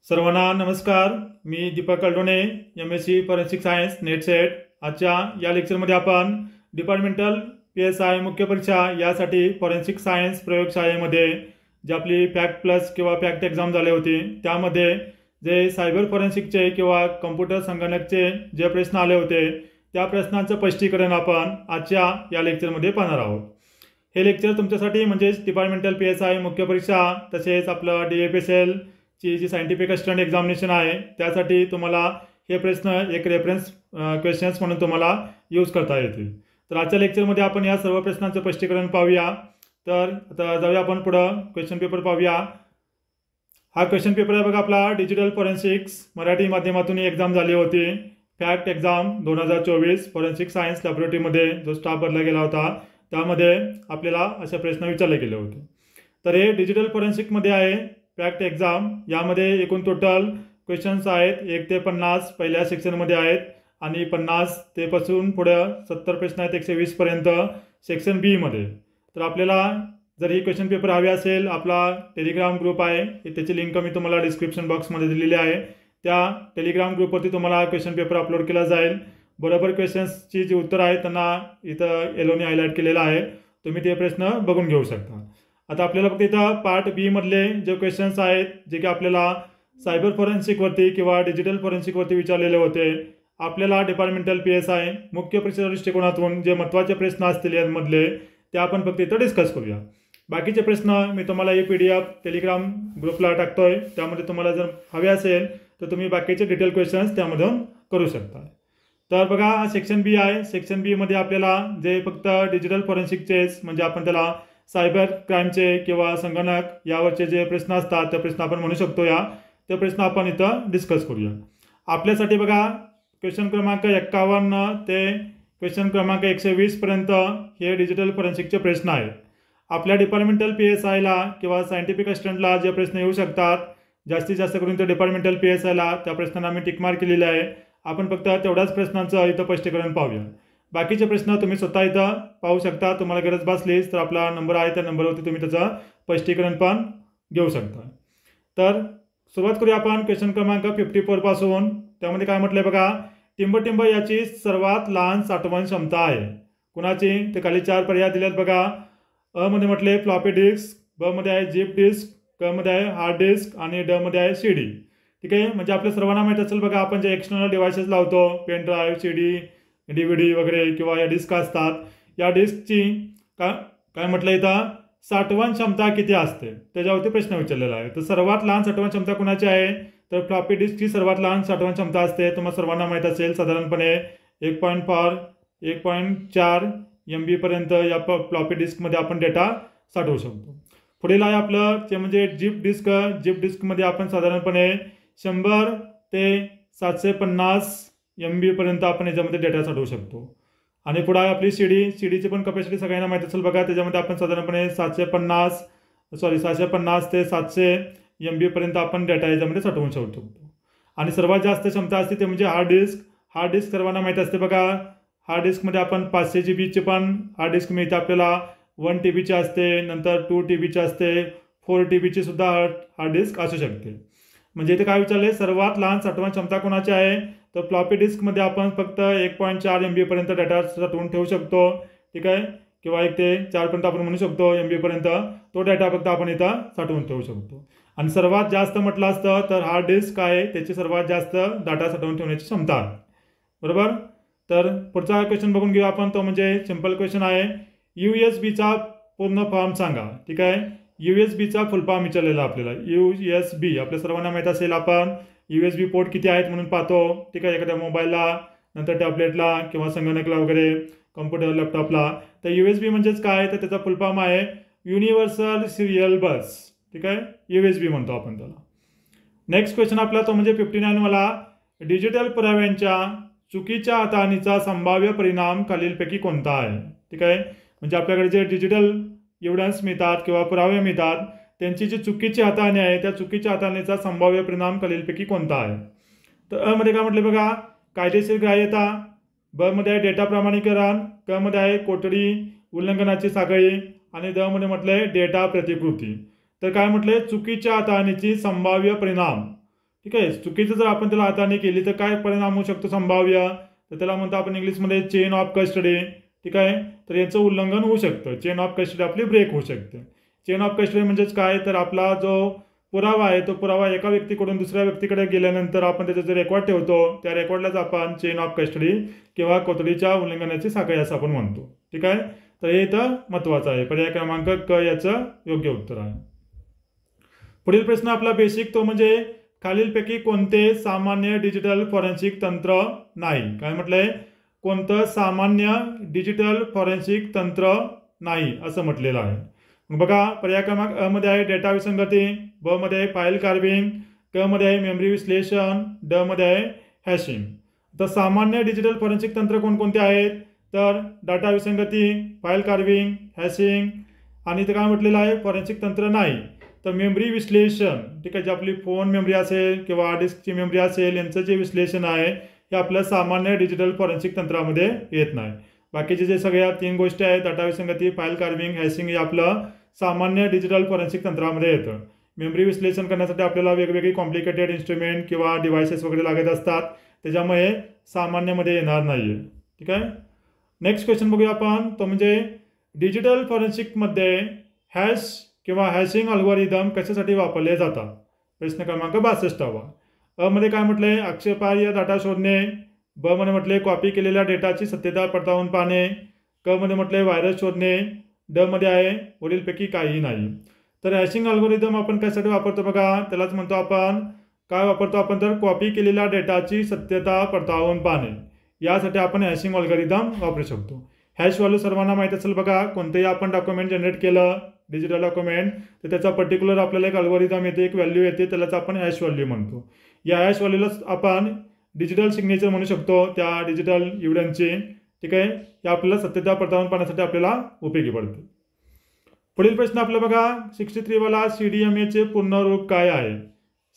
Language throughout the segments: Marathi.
सर्वांना नमस्कार. मी Deepak Kaldone, MSc forensic science NET SET. आजच्या या लेक्चरमध्ये आपण डिपार्टमेंटल PSI मुख्य परीक्षा यासाठी फॉरेन्सिक सायन्स प्रयोगशाळेमध्ये जी आपली फॅक्ट प्लस किंवा फॅक्ट एक्झाम झाले होते त्यामध्ये जे सायबर फॉरेन्सिकचे किंवा कम्प्युटर संगणकचे जे प्रश्न आले होते त्या प्रश्नांचं स्पष्टीकरण आपण आजच्या या लेक्चरमध्ये पाहणार आहोत. हे लेक्चर तुमच्यासाठी म्हणजेच डिपार्टमेंटल PSI मुख्य परीक्षा तसेच आपलं DFSL ची जी सायंटिफिक असिस्टंट एक्झामिनेशन आहे त्यासाठी तुम्हाला हे प्रश्न एक रेफरन्स क्वेश्चन्स म्हणून तुम्हाला यूज करता येतील. तर आजच्या लेक्चरमध्ये आपण या सर्व प्रश्नांचं स्पष्टीकरण पाहूया. तर आता जाऊया आपण पुढं क्वेश्चन पेपर पाहूया. हा क्वेश्चन पेपर आहे बघा आपला डिजिटल फॉरेन्सिक्स मराठी माध्यमातून एक्झाम झाली होती. फॅक्ट एक्झाम 2024 फॉरेन्सिक सायन्स लॅबोरेटरीमध्ये जो स्टाफ भरला गेला होता त्यामध्ये आपल्याला असे प्रश्न विचारले गेले होते. तर हे डिजिटल फॉरेन्सिकमध्ये आहे फॅक्ट एक्झाम. यामध्ये एकूण टोटल क्वेश्चन्स आहेत 1 ते 50 पहिल्या सेक्शनमध्ये आहेत आणि 50 ते पासून पुढे 70 प्रश्न आहेत 120 पर्यंत सेक्शन बी मध्ये. तर आपल्याला जर ही क्वेश्चन पेपर हवे असेल आपला टेलिग्राम ग्रुप आहे त्याची लिंक मी तुम्हाला डिस्क्रिप्शन बॉक्समध्ये दिलेली आहे. त्या टेलिग्राम ग्रुपवरती तुम्हाला क्वेश्चन पेपर अपलोड केला जाईल. बरोबर क्वेश्चन्सची जी उत्तर आहेत त्यांना इथं येलोने हायलाईट केलेलं आहे. तुम्ही ते प्रश्न बघून घेऊ शकता. आता आपल्याला फक्त इथं पार्ट बी मधले जे क्वेश्चन्स आहेत जे की आपल्याला सायबर फॉरेन्सिकवरती किंवा डिजिटल फॉरेन्सिकवरती विचारलेले होते आपल्याला डिपार्टमेंटल PSI मुख्य परीक्षेच्या दृष्टिकोनातून जे महत्त्वाचे प्रश्न असतील यामधले ते आपण फक्त इथं डिस्कस करूया. बाकीचे प्रश्न मी तुम्हाला ही PDF टेलिग्राम ग्रुपला टाकतोय. त्यामध्ये तुम्हाला जर हवे असेल तर तुम्ही बाकीचे डिटेल क्वेश्चन्स त्यामधून करू शकता. तर बघा हा सेक्शन बी आहे. सेक्शन बी मध्ये आपल्याला जे फक्त डिजिटल फॉरेन्सिकचेच म्हणजे आपण त्याला सायबर क्राईमचे किंवा संगणक यावरचे जे प्रश्न असतात ते प्रश्न आपण म्हणू शकतो. ते प्रश्न आपण इथं डिस्कस करूया. आपल्यासाठी बघा क्वेश्चन क्रमांक 51 ते क्वेश्चन क्रमांक 120 पर्यंत हे डिजिटल फॉरेन्सिकचे प्रश्न आहेत. आपल्या डिपार्टमेंटल PSIला किंवा सायंटिफिक असिस्टंटला जे प्रश्न येऊ शकतात जास्तीत जास्त करून ते डिपार्टमेंटल PSIला त्या प्रश्नांना मी टिकमार्क केलेले आहे. आपण फक्त तेवढ्याच प्रश्नांचं इथं स्पष्टीकरण पाहूया. बाकीचे प्रश्न तुम्ही स्वतः इथं पाहू शकता. तुम्हाला गरज भासलीच तर आपला नंबर आहे त्या नंबरवरती तुम्ही त्याचं स्पष्टीकरण पण घेऊ शकता. तर सुरुवात करूया आपण क्वेश्चन क्रमांक 54 पासून. त्यामध्ये काय म्हटलंय बघा टिंबटिंब याची सर्वात लहान साठवण क्षमता आहे कुणाची? ते खाली 4 पर्याय दिलेत बघा. अ मध्ये म्हटले फ्लॉपी डिस्क, ब मध्ये आहे जिप डिस्क, क मध्ये आहे हार्ड डिस्क आणि ड मध्ये आहे CD. ठीक आहे. म्हणजे आपल्या सर्वांना माहीत असेल बघा आपण जे एक्सटर्नल डिव्हाइसेस लावतो पेन ड्राईव्ह CD DVD वगैरे किंवा या डिस्क असतात या डिस्कची काय म्हटलं इथं साठवण क्षमता किती असते त्याच्यावरती प्रश्न विचारलेला आहे. तर सर्वात लहान साठवण क्षमता कुणाची आहे? तर फ्लॉपी डिस्कची सर्वात लहान साठवण क्षमता असते. तुम्हाला सर्वांना माहीत असेल साधारणपणे 1.4 MB पर्यंत या फ्लॉपी डिस्कमध्ये आपण डेटा साठवू शकतो. पुढील आहे आपलं ते म्हणजे जिप डिस्क. जिप डिस्कमध्ये आपण साधारणपणे 100 ते 750 MB पर्यंत आपण याच्यामध्ये डेटा साठवू शकतो. आणि पुढे आहे आपली CDची पण कॅपॅसिटी सगळ्यांना माहीत असेल बघा. त्याच्यामध्ये आपण साधारणपणे 750 ते 700 MB पर्यंत आपण डेटा याच्यामध्ये साठवून शकतो. आणि सर्वात जास्त क्षमता असते ते म्हणजे हार्ड डिस्क. हार्ड डिस्क सर्वांना माहीत असते बघा. हार्ड डिस्कमध्ये आपण 500 GB पण हार्ड डिस्क मिळते आपल्याला. 1 TB असते, नंतर 2 TB असते, 4 TB सुद्धा हार्ड डिस्क असू शकते. म्हणजे इथे काय विचारले सर्वात लहान साठवण क्षमता कोणाची आहे? तर फ्लॉपी डिस्कमध्ये आपण फक्त 1.4 MB पर्यंत डेटा साठवून ठेवू शकतो. ठीक आहे. किंवा 1 ते 4 पर्यंत आपण म्हणू शकतो MB पर्यंत तो डेटा फक्त आपण इथं साठवून ठेवू शकतो. आणि सर्वात जास्त म्हटलं असतं तर हार्ड डिस्क आहे त्याची सर्वात जास्त डाटा साठवून ठेवण्याची क्षमता आहे. बरोबर. तर पुढचा क्वेश्चन बघून घेऊ आपण. तो म्हणजे सिंपल क्वेश्चन आहे. USB पूर्ण फॉर्म सांगा. ठीक आहे. USB फुल फॉर्म विचारलेला आपल्याला. USB आपल्या सर्वांना माहीत असेल आपण USB पोर्ट किती आहेत म्हणून पाहतो. ठीक आहे. एखाद्या मोबाईलला नंतर टॅबलेटला किंवा संगणकला वगैरे कम्प्युटर लॅपटॉपला. तर USB म्हणजेच काय तर त्याचा फुल फॉर्म आहे युनिव्हर्सल सिरियल बस. ठीक आहे. USB म्हणतो आपण त्याला. नेक्स्ट क्वेश्चन आपला तो म्हणजे 59 वाला. डिजिटल पुराव्यांच्या चुकीच्या हाताळणीचा संभाव्य परिणाम खालीलपैकी कोणता आहे? ठीक आहे. म्हणजे आपल्याकडे जे डिजिटल एव्हिडन्स मिळतात किंवा पुरावे मिळतात त्यांची जी चुकीची हाताळणी आहे त्या चुकीच्या हाताळणीचा संभाव्य परिणाम खालीलपैकी कोणता आहे? तर अ मध्ये काय म्हटले बघा कायदेशीर ग्राह्यता, ब मध्ये आहे डेटा प्रमाणीकरण, क मध्ये आहे कोठडी उल्लंघनाची साखळी आणि द मध्ये म्हटलंय डेटा प्रतिकृती. तर काय म्हटलंय चुकीच्या हाताळणीची संभाव्य परिणाम. ठीक आहे. चुकीचं जर आपण त्याला हाताने केली तर काय परिणाम होऊ शकतो संभाव्य, तर त्याला म्हणतो आपण इंग्लिशमध्ये चेन ऑफ कस्टडी. ठीक आहे. तर याचं उल्लंघन होऊ शकतं, चेन ऑफ कस्टडी आपली ब्रेक होऊ शकते. चेन ऑफ कस्टडी म्हणजेच काय, तर आपला जो पुरावा आहे तो पुरावा एका व्यक्तीकडून दुसऱ्या व्यक्तीकडे गेल्यानंतर आपण त्याचा जो रेकॉर्ड ठेवतो त्या रेकॉर्डलाच आपण चेन ऑफ कस्टडी किंवा कोठडीच्या उल्लंघनाची साखळी असं आपण म्हणतो. ठीक आहे. तर हे इथं महत्वाचं आहे. पर्याय क्रमांक क याचं योग्य उत्तर आहे. पुढील प्रश्न आपला बेसिक, तो म्हणजे खालीलपैकी कोणते सामान्य डिजिटल फॉरेन्सिक तंत्र नाही. काय म्हटलंय, कोणतं सामान्य डिजिटल फॉरेन्सिक तंत्र नाही असं म्हटलेलं आहे. बघा, पर्याय क्रमांक अ मध्ये आहे डेटा विसंगती, ब मध्ये आहे फाईल कार्विंग, क मध्ये आहे मेमरी विश्लेषण, ड मध्ये आहे हॅशिंग. तर सामान्य डिजिटल फॉरेन्सिक तंत्र कोणकोणते आहेत, तर डाटा विसंगती, फाईल कार्विंग, हॅशिंग आणि इथं काय म्हटलेलं आहे फॉरेन्सिक तंत्र नाही. तर मेमरी विश्लेषण, ठीक आहे, जे आपली फोन मेमरी असेल किंवा हार्ड डिस्कची मेमरी असेल यांचं जे विश्लेषण आहे हे आपल्या सामान्य डिजिटल फॉरेन्सिक तंत्रामध्ये येत नाही. बाकीचे जे सगळ्या 3 गोष्टी आहेत, डाटा विसंगती, फाईल कार्विंग, हॅशिंग, हे आपलं सामान्य डिजिटल फॉरेन्सिक तंत्रामध्ये येतं. मेमरी विश्लेषण करण्यासाठी आपल्याला वेगवेगळी कॉम्प्लिकेटेड इन्स्ट्रुमेंट किंवा डिव्हायसेस वगैरे लागत असतात, त्याच्यामुळे सामान्यमध्ये येणार नाही आहे. ठीक आहे. नेक्स्ट क्वेश्चन बघूया आपण, तो म्हणजे डिजिटल फॉरेन्सिकमध्ये हॅश किंवा हॅशिंग अल्गोरिदम कशासाठी वापरले जातात. प्रश्न क्रमांक 62. अ मध्ये काय म्हटलंय, आक्षेपार्ह डाटा शोधणे, ब मध्ये म्हटले कॉपी केलेल्या डेटाची सत्यता पडताळून पाहणे, क मध्ये म्हटले व्हायरस शोधणे, ड मध्ये आहे वरीलपैकी काहीही नाही. तर हॅशिंग अल्गोरिदम आपण कशासाठी वापरतो बघा, त्यालाच म्हणतो आपण काय वापरतो आपण, तर कॉपी केलेल्या डेटाची सत्यता पडताळून पाहणे, यासाठी आपण हॅशिंग अल्गोरिदम वापरू शकतो. हॅश व्हॅल्यू सर्वांना माहीत असेल बघा, कोणतेही आपण डॉक्युमेंट जनरेट केलं डिजिटल डॉक्युमेंट तर त्याचा पर्टिक्युलर आपल्याला एक अल्गोरिदम येते, एक व्हॅल्यू येते, त्यालाच आपण हॅश व्हॅल्यू म्हणतो. या हॅश व्हॅल्यूलाच आपण डिजिटल सिग्नेचर म्हणू शकतो त्या डिजिटल एव्हिडन्सची. ठीक आहे. हे आपल्याला सत्यता पडताळून पाहण्यासाठी आपल्याला उपयोगी पडते. पुढील प्रश्न आपला बघा, 63 वाला CDMA पूर्ण रूप काय आहे.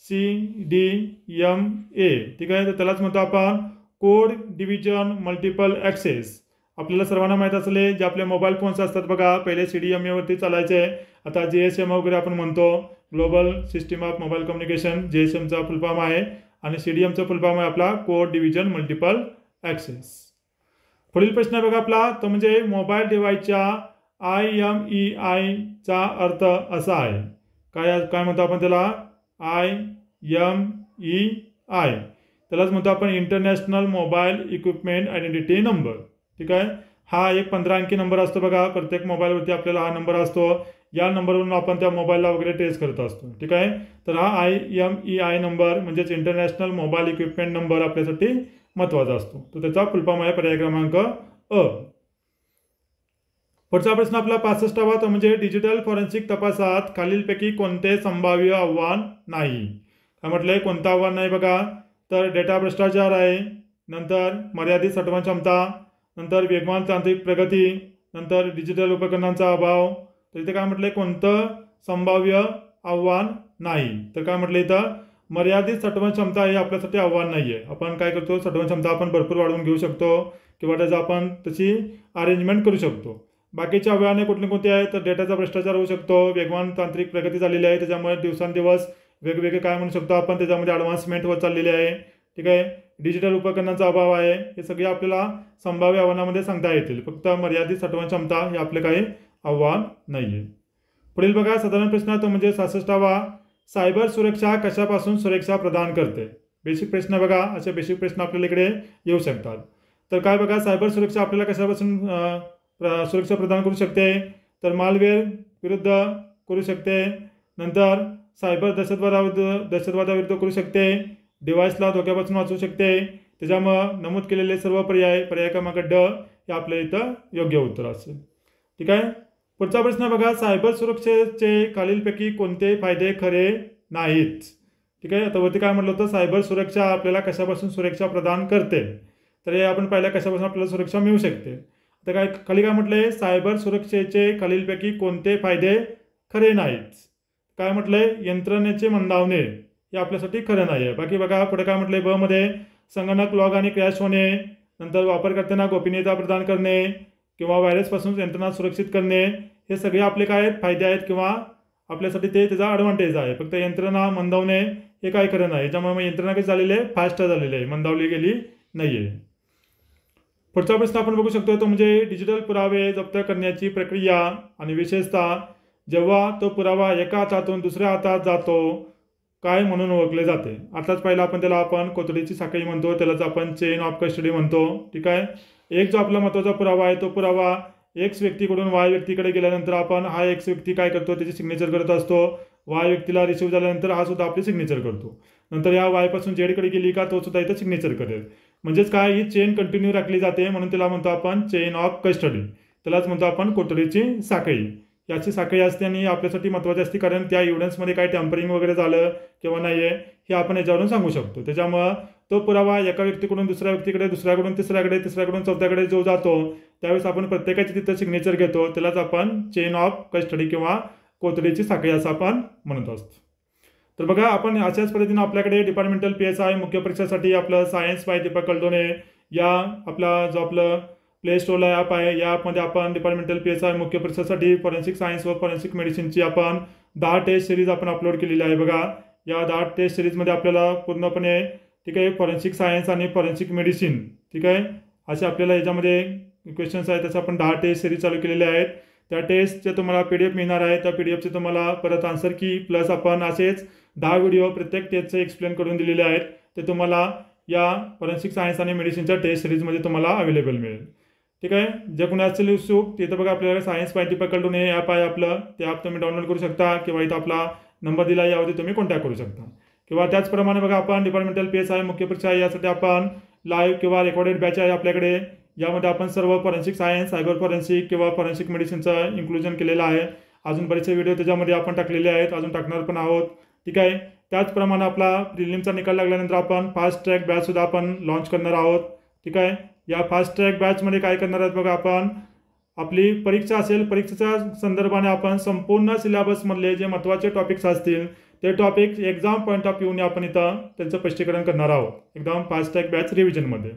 CDMA. ठीक आहे. तर त्यालाच म्हणतो आपण कोड डिव्हिजन मल्टिपल ॲक्सेस. आपल्याला सर्वांना माहीत असले जे आपले मोबाईल फोन्स असतात बघा, पहिले CDMA वरती चालायचे, आता GSM वगैरे आपण म्हणतो, global system of mobile communication, GSMचा फुल फॉर्म आहे आणि CDMचा फुल फॉर्म आहे आपला कोड डिव्हिजन मल्टिपल ॲक्सेस. पुढील प्रश्न आहे बघा आपला, तो म्हणजे मोबाईल डिव्हाइसच्या IMEI अर्थ असा आहे. काय म्हणतो आपण त्याला, IMEI. त्यालाच म्हणतो आपण international mobile equipment identity number. ठीक आहे. हा एक 15 अंकी नंबर असतो बघा, प्रत्येक मोबाईलवरती आपल्याला हा नंबर असतो. या नंबरवरून आपण त्या मोबाईलला वगैरे ट्रेस करत असतो. ठीक आहे. तर हा IMEI नंबर म्हणजेच इंटरनॅशनल मोबाईल इक्विपमेंट नंबर आपल्यासाठी महत्त्वाचा असतो. तो त्याचा फुल फॉर्म आहे पर्याय क्रमांक अ. पुढचा प्रश्न आपला 65वा, तो म्हणजे डिजिटल फॉरेन्सिक तपासात खालीलपैकी कोणते संभाव्य आव्हान नाही. काय म्हटलंय, कोणतं आव्हान नाही बघा, तर डेटा भ्रष्टाचार आहे, नंतर मर्यादित साठवण क्षमता, नंतर वेगवान तांत्रिक प्रगती, नंतर डिजिटल उपकरणांचा अभाव. तर इथे काय म्हटलंय, कोणतं संभाव्य आव्हान नाही. तर काय म्हटलं इथं, मर्यादित साठवण क्षमता हे आपल्यासाठी आव्हान नाही आहे. आपण काय करतो, साठवण क्षमता आपण भरपूर वाढवून घेऊ शकतो किंवा त्याचं आपण तशी अरेंजमेंट करू शकतो. बाकीचे आव्हाने कुठले कोणते आहेत, तर डेटाचा भ्रष्टाचार होऊ शकतो, वेगवान तांत्रिक प्रगती झालेली आहे, त्याच्यामुळे दिवसांदिवस वेगवेगळे काय म्हणू शकतो आपण, त्याच्यामध्ये ॲडव्हान्समेंट होत चाललेली आहे. ठीक आहे. डिजिटल उपकरणांचा अभाव आहे. हे सगळे आपल्याला संभाव्य आव्हानामध्ये सांगता येतील. फक्त मर्यादित साठवण क्षमता हे आपले काही आव्हान नाही आहे. पुढील बघा साधारण प्रश्न, तो म्हणजे 66वा, सायबर सुरक्षा कशापासून सुरक्षा प्रदान करते. बेसिक प्रश्न बघा, असे बेसिक प्रश्न आपल्याला इकडे येऊ शकतात. तर काय बघा, सायबर सुरक्षा आपल्याला कशापासून सुरक्षा प्रदान करू शकते, तर मालवेअर विरुद्ध करू शकते, नंतर सायबर दहशतवादाविरुद्ध करू शकते, डिव्हाइसला धोक्यापासून वाचवू शकते. त्याच्यामुळं नमूद केलेले सर्व पर्याय क्रमांक ड हे आपल्या इथं योग्य उत्तर असेल. ठीक आहे. पुढचा प्रश्न बघा, सायबर सुरक्षेचे खालीलपैकी कोणते फायदे खरे नाहीत. ठीक आहे. आता वरती काय म्हटलं होतं, सायबर सुरक्षा आपल्याला कशापासून सुरक्षा प्रदान करते, तर हे आपण पाहिलं कशापासून आपल्याला सुरक्षा मिळू शकते. आता काय खाली काय म्हटलंय, सायबर सुरक्षेचे खालीलपैकी कोणते फायदे खरे नाहीत. काय म्हटलंय, यंत्रणेचे मंदावणे हे आपल्यासाठी खरं नाही आहे. बाकी बघा पुढे काय म्हटलंय, ब मध्ये संगणक लॉग आणि क्रॅश होणे, नंतर वापरकर्त्यांना गोपनीयता प्रदान करणे किंवा व्हायरसपासून यंत्रणा सुरक्षित करणे, हे सगळे आपले काय फायदे आहेत किंवा आपल्यासाठी ते त्याचा ॲडव्हान्टेज आहे. फक्त यंत्रणा मंदावणे हे काय खरं नाही. याच्यामुळे मग यंत्रणा कशी झालेली आहे, फास्ट झालेली आहे, मंदावली गेली नाही आहे. पुढचा प्रश्न आपण बघू शकतो तो म्हणजे डिजिटल पुरावे जप्त करण्याची प्रक्रिया आणि विशेषतः जेव्हा तो पुरावा एका हातातून दुसऱ्या हातात जातो काय म्हणून ओळखले जाते. आताच पहिला त्याला आपण कोठडीची साखळी म्हणतो, त्यालाच आपण चेन ऑफ कस्टडी म्हणतो. ठीक आहे. एक जो आपला महत्त्वाचा पुरावा आहे तो पुरावा एक्स व्यक्तीकडून वाय व्यक्तीकडे गेल्यानंतर आपण हा एक्स व्यक्ती काय करतो, त्याची सिग्नेचर करत असतो. वाय व्यक्तीला रिसिव्ह झाल्यानंतर हा सुद्धा आपली सिग्नेचर करतो. नंतर या वाय पासून जेडकडे गेली का तो सुद्धा इथं सिग्नेचर करेल. म्हणजेच काय, ही चेन कंटिन्यू राखली जाते म्हणून त्याला म्हणतो आपण चेन ऑफ कस्टडी. त्यालाच म्हणतो आपण कोठडीची साखळी. याची साखळी असते आणि आपल्यासाठी महत्त्वाची असते कारण त्या एव्हिडन्समध्ये काय टॅम्परिंग वगैरे झालं किंवा नाही आहे हे आपण याच्यावरून सांगू शकतो. त्याच्यामुळं तो पुरावा एका व्यक्तीकडून दुसऱ्या व्यक्तीकडे, दुसऱ्याकडून तिसऱ्याकडे, तिसऱ्याकडून चौथ्याकडे जो जातो त्यावेळेस आपण प्रत्येकाची तिथं सिग्नेचर घेतो. त्यालाच आपण चेन ऑफ कस्टडी किंवा कोठडीची साखळी असं आपण म्हणत असतो. तर बघा, आपण अशाच पद्धतीनं आपल्याकडे डिपार्टमेंटल PSI मुख्य परीक्षेसाठी आपलं सायन्स बाय दीपक कलडोने या आपला जो आपलं प्ले स्टोरला ॲप आहे, या ॲपमध्ये आपण डिपार्टमेंटल PSI मुख्य परीक्षेसाठी फॉरेन्सिक सायन्स व फॉरेन्सिक मेडिसिनची आपण 10 टेस्ट सिरीज आपण अपलोड केलेली आहे. बघा, या 10 टेस्ट सिरीजमध्ये आपल्याला पूर्णपणे ठीक आहे फॉरेन्सिक सायन्स आणि फॉरेन्सिक मेडिसिन ठीक आहे असे आपल्याला याच्यामध्ये क्वेश्चन्स आहेत. तसं आपण 10 टेस्ट सिरीज चालू केलेले आहेत. त्या टेस्टचे तुम्हाला PDF मिळणार आहे. त्या PDFचे तुम्हाला परत आन्सर की प्लस आपण असेच 10 व्हिडिओ प्रत्येक टेस्टचे एक्सप्लेन करून दिलेले आहेत. ते तुम्हाला या फॉरेन्सिक सायन्स आणि मेडिसिनच्या टेस्ट सिरीजमध्ये तुम्हाला अवेलेबल मिळेल. ठीक आहे. जे कोणी असेल उत्सुक तिथं बघा आपल्याला सायन्स बाय दीपक कलडोने हे ॲप आहे आपलं, ते ॲप तुम्ही डाउनलोड करू शकता किंवा इथं आपला नंबर दिला यावरती तुम्ही कॉन्टॅक्ट करू शकता. किंवा त्याचप्रमाणे बघा आपण डिपार्टमेंटल PSI मुख्य परीक्षा यासाठी आपण लाईव्ह किंवा रेकॉर्डेड बॅच आहे आपल्याकडे. यामध्ये आपण सर्व फॉरेन्सिक सायन्स, सायबर फॉरेन्सिक किंवा फॉरेन्सिक मेडिसिनचं इन्क्लुजन केलेलं आहे. अजून बरेचसे व्हिडिओ त्याच्यामध्ये आपण टाकलेले आहेत, अजून टाकणार पण आहोत. ठीक आहे. त्याचप्रमाणे आपला प्रिलिमचा निकाल लागल्यानंतर आपण फास्ट ट्रॅक बॅच सुद्धा आपण लॉन्च करणार आहोत. ठीक आहे. या फास्ट ट्रॅक बॅचमध्ये काय करणार आहेत बघा, आपण आपली परीक्षा असेल, परीक्षेच्या संदर्भाने आपण संपूर्ण सिलेबसमधले जे महत्त्वाचे टॉपिक्स असतील ते टॉपिक्स एक्झाम पॉईंट ऑफ व्ह्यूने आपण इथं त्यांचं स्पष्टीकरण करणार आहोत एकदम फास्ट ट्रॅक बॅच रिव्हिजनमध्ये.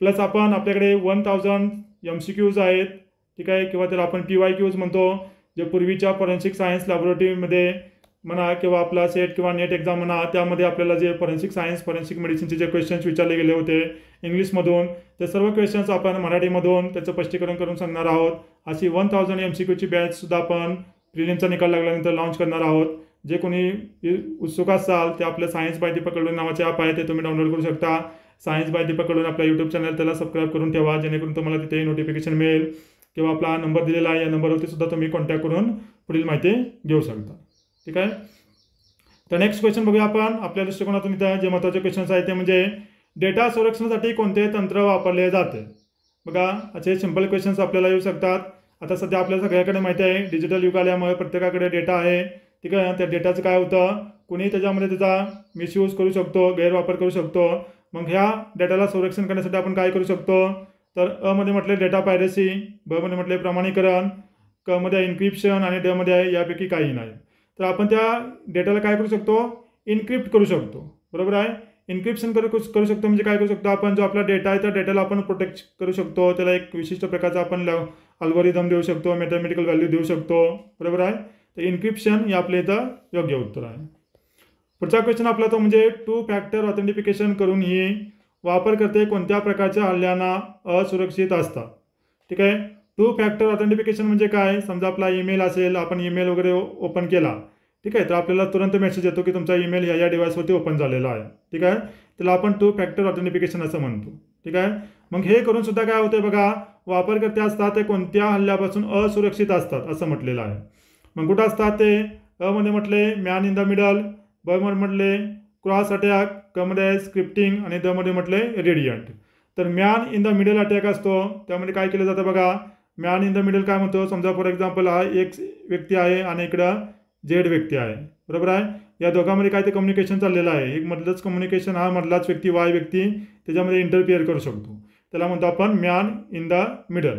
प्लस आपण आपल्याकडे 1000 MCQs आहेत. ठीक आहे. किंवा त्याला आपण PYQs म्हणतो, जे पूर्वीच्या फॉरेन्सिक सायन्स लॅबोरेटरीमध्ये म्हणा किंवा आपला सेट किंवा नेट एक्झाम म्हणा त्यामध्ये आपल्याला जे फॉरेन्सिक सायन्स, फॉरेन्सिक मेडिसिनचे जे क्वेश्चन्स विचारले गेले होते इंग्लिशमधून, ते सर्व क्वेश्चन्स आपण मराठीमधून त्याचं स्पष्टीकरण करून सांगणार आहोत. अशी 1000 MCQची बॅचसुद्धा आपण प्रिलिमचा निकाल लागल्यानंतर लॉन्च करणार आहोत. जे कोणी उत्सुक असाल ते आपलं सायन्स बाय दीपक कलडोने नावाचे ॲप आहे ते तुम्ही डाउनलोड करू शकता. सायन्स बाय दीपक कलडोने आपला यूट्यूब चॅनल त्याला सबस्क्राईब करून ठेवा, जेणेकरून तुम्हाला तिथे नोटिफिकेशन मिळेल. किंवा आपला नंबर दिलेला आहे, या नंबरवरती सुद्धा तुम्ही कॉन्टॅक्ट करून पुढील माहिती घेऊ शकता. ठीक आहे. तर नेक्स्ट क्वेश्चन बघूया आपण आपल्या दृष्टिकोनातून. इथं जे महत्त्वाचे क्वेश्चन्स आहेत ते म्हणजे डेटा संरक्षणासाठी कोणते तंत्र वापरले जाते. बघा, असे सिंपल क्वेश्चन्स आपल्याला येऊ शकतात. आता सध्या आपल्याला सगळ्याकडे माहिती आहे डिजिटल युग आल्यामुळे प्रत्येकाकडे डेटा आहे. ठीक आहे. त्या डेटाचं काय होतं, कुणी त्याच्यामध्ये त्याचा मिसयूज करू शकतो, गैरवापर करू शकतो. मग ह्या डेटाला संरक्षण करण्यासाठी आपण काय करू शकतो, तर अ मध्ये म्हटले डेटा पायरेसी, ब मध्ये म्हटले प्रमाणीकरण, क मध्ये इन्क्रिप्शन आणि ड मध्ये आहे यापैकी काही नाही. तर आपण त्या डेटाला काय करू शकतो, इन्क्रिप्ट करू शकतो. बरोबर आहे. इन्क्रिप्शन करू शकतो म्हणजे काय करू शकतो, आपण जो आपला डेटा आहे त्या डेटाला आपण प्रोटेक्ट करू शकतो. त्याला एक विशिष्ट प्रकारचा आपण अल्गोरिदम देऊ शकतो, मॅथमॅटिकल व्हॅल्यू देऊ शकतो. बरोबर आहे. तर इन्क्रिप्शन हे आपल्या इथं योग्य उत्तर आहे. पुढचा क्वेश्चन आपला तो म्हणजे 2 फॅक्टर ऑथेंटिफिकेशन करूनही वापरकर्ते कोणत्या प्रकारच्या हल्ल्यांना असुरक्षित असतात. ठीक आहे. 2 फॅक्टर ऑथेंटिफिकेशन म्हणजे काय, समजा आपला ईमेल असेल, आपण ईमेल वगैरे ओपन केला. ठीक आहे. तर आपल्याला तुरंत मेसेज येतो की तुमचा ईमेल या डिव्हाइसवरती ओपन झालेला आहे. ठीक आहे. त्याला आपण 2 फॅक्टर ऑथेंटिफिकेशन असं म्हणतो. ठीक आहे. मग हे करून सुद्धा काय होते बघा, वापरकर्ते असतात ते कोणत्या हल्ल्यापासून असुरक्षित असतात असं म्हटलेलं आहे. मग कुठं असतात ते, अ मध्ये म्हटले मॅन इन द मिडल, ब मध्ये म्हटले क्रॉस अटॅक, क मध्ये स्क्रिप्टिंग आणि द मध्ये म्हटले रेडियंट. तर man in the middle attack असतो, त्यामध्ये काय केलं जातं बघा, मॅन इन द मिडल काय म्हणतो, समजा फॉर एक्झाम्पल हा एक व्यक्ती आहे आणि इकडं जेड व्यक्ती आहे. बरोबर आहे. या दोघांमध्ये काय ते कम्युनिकेशन चाललेलं आहे, एक मधलंच कम्युनिकेशन, हा मधलाच व्यक्ती वाय व्यक्ती त्याच्यामध्ये इंटरफिअर करू शकतो. त्याला म्हणतो आपण मॅन इन द मिडल.